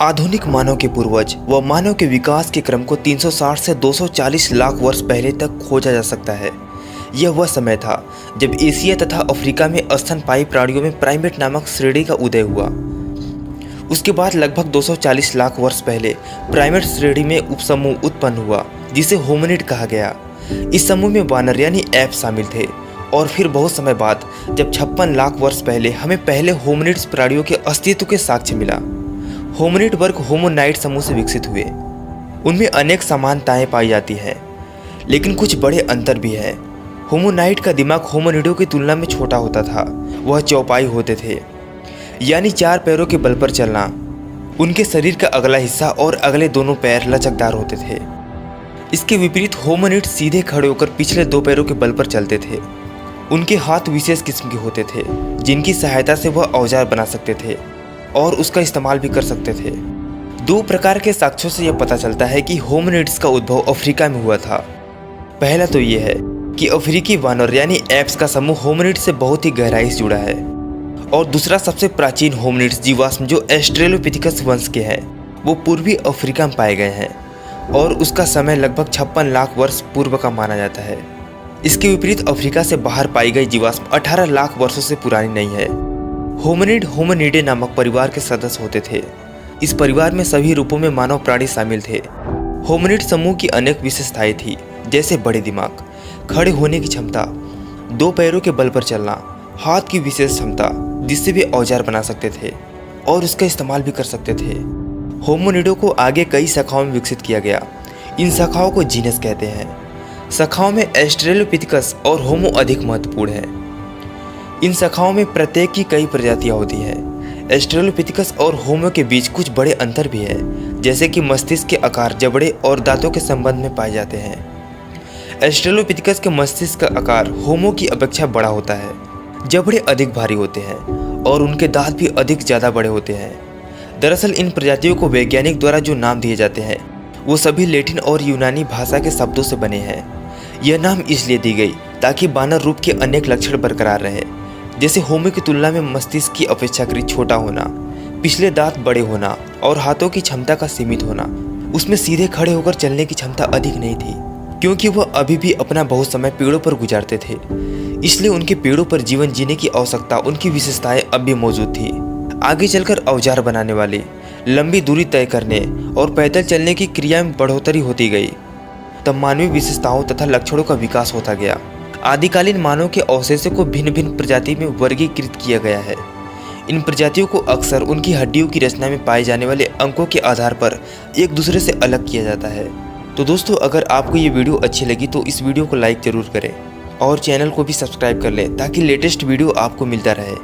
आधुनिक मानव के पूर्वज व मानव के विकास के क्रम को 360 से 240 लाख वर्ष पहले तक खोजा जा सकता है। यह वह समय था जब एशिया तथा अफ्रीका में स्तनपायी प्राणियों में प्राइमेट नामक श्रेणी का उदय हुआ। उसके बाद लगभग 240 लाख वर्ष पहले प्राइमेट श्रेणी में उपसमूह उत्पन्न हुआ जिसे होमिनिड कहा गया। इस समूह में वानर यानी एप शामिल थे और फिर बहुत समय बाद जब 56 लाख वर्ष पहले हमें पहले होमिनिड्स प्राणियों के अस्तित्व के साक्ष्य मिला। होमिनिड वर्ग होमोनाइड समूह से विकसित हुए। उनमें अनेक समानताएं पाई जाती हैं, लेकिन कुछ बड़े अंतर भी हैं। होमोनाइड का दिमाग होमिनिडों की तुलना में छोटा होता था। वह चौपाई होते थे, यानी 4 पैरों के बल पर चलना। उनके शरीर का अगला हिस्सा और अगले दोनों पैर लचकदार होते थे। इसके विपरीत होमिनिड सीधे खड़े होकर पिछले 2 पैरों के बल पर चलते थे। उनके हाथ विशेष किस्म के होते थे जिनकी सहायता से वह औजार बना सकते थे और उसका इस्तेमाल भी कर सकते थे। 2 प्रकार के साक्ष्यों से यह पता चलता है कि होमिनिड्स का उद्भव अफ्रीका में हुआ था। पहला तो यह है कि अफ्रीकी वानर यानी एप्स का समूह होमिनिड से बहुत ही गहराई से जुड़ा है, और दूसरा सबसे प्राचीन होमिनिड्स जीवाश्म जो ऑस्ट्रेलोपिथेकस वंश के हैं वो पूर्वी अफ्रीका में पाए गए हैं और उसका समय लगभग 56 लाख वर्ष पूर्व का माना जाता है। इसके विपरीत अफ्रीका से बाहर पाई गई जीवाश्म 18 लाख वर्षों से पुरानी नहीं है। होमिनिड होमिनिडे नामक परिवार के सदस्य होते थे। इस परिवार में सभी रूपों में मानव प्राणी शामिल थे। होमिनिड समूह की अनेक विशेषताएं थी, जैसे बड़े दिमाग, खड़े होने की क्षमता, 2 पैरों के बल पर चलना, हाथ की विशेष क्षमता जिससे वे औजार बना सकते थे और उसका इस्तेमाल भी कर सकते थे। होमिनिडों को आगे कई शाखाओं में विकसित किया गया। इन शाखाओं को जीनस कहते हैं। शाखाओं में ऑस्ट्रेलोपिथेकस और होमो अधिक महत्वपूर्ण है। इन शाखाओं में प्रत्येक की कई प्रजातियां होती हैं। ऑस्ट्रेलोपिथेकस और होमो के बीच कुछ बड़े अंतर भी हैं, जैसे कि मस्तिष्क के आकार, जबड़े और दांतों के संबंध में पाए जाते हैं। ऑस्ट्रेलोपिथेकस के मस्तिष्क का आकार होमो की अपेक्षा बड़ा होता है। जबड़े अधिक भारी होते हैं और उनके दांत भी अधिक ज़्यादा बड़े होते हैं। दरअसल इन प्रजातियों को वैज्ञानिक द्वारा जो नाम दिए जाते हैं वो सभी लैटिन और यूनानी भाषा के शब्दों से बने हैं। यह नाम इसलिए दी गई ताकि बानर रूप के अनेक लक्षण बरकरार रहे, जैसे होमो की तुलना में मस्तिष्क की अपेक्षाकृत छोटा होना, पिछले दांत बड़े होना और हाथों की क्षमता का सीमित होना। उसमें सीधे खड़े होकर चलने की क्षमता अधिक नहीं थी, क्योंकि वह अभी भी अपना बहुत समय पेड़ों पर गुजारते थे। इसलिए उनके पेड़ों पर जीवन जीने की आवश्यकता, उनकी विशेषताएं अब भी मौजूद थी। आगे चलकर औजार बनाने वाले, लंबी दूरी तय करने और पैदल चलने की क्रिया में बढ़ोतरी होती गई। तब मानवीय विशेषताओं तथा लक्षणों का विकास होता गया। आदिकालीन मानव के अवशेषों को भिन्न भिन्न प्रजाति में वर्गीकृत किया गया है। इन प्रजातियों को अक्सर उनकी हड्डियों की रचना में पाए जाने वाले अंकों के आधार पर एक दूसरे से अलग किया जाता है। तो दोस्तों, अगर आपको ये वीडियो अच्छी लगी तो इस वीडियो को लाइक ज़रूर करें और चैनल को भी सब्सक्राइब कर लें ताकि लेटेस्ट वीडियो आपको मिलता रहे।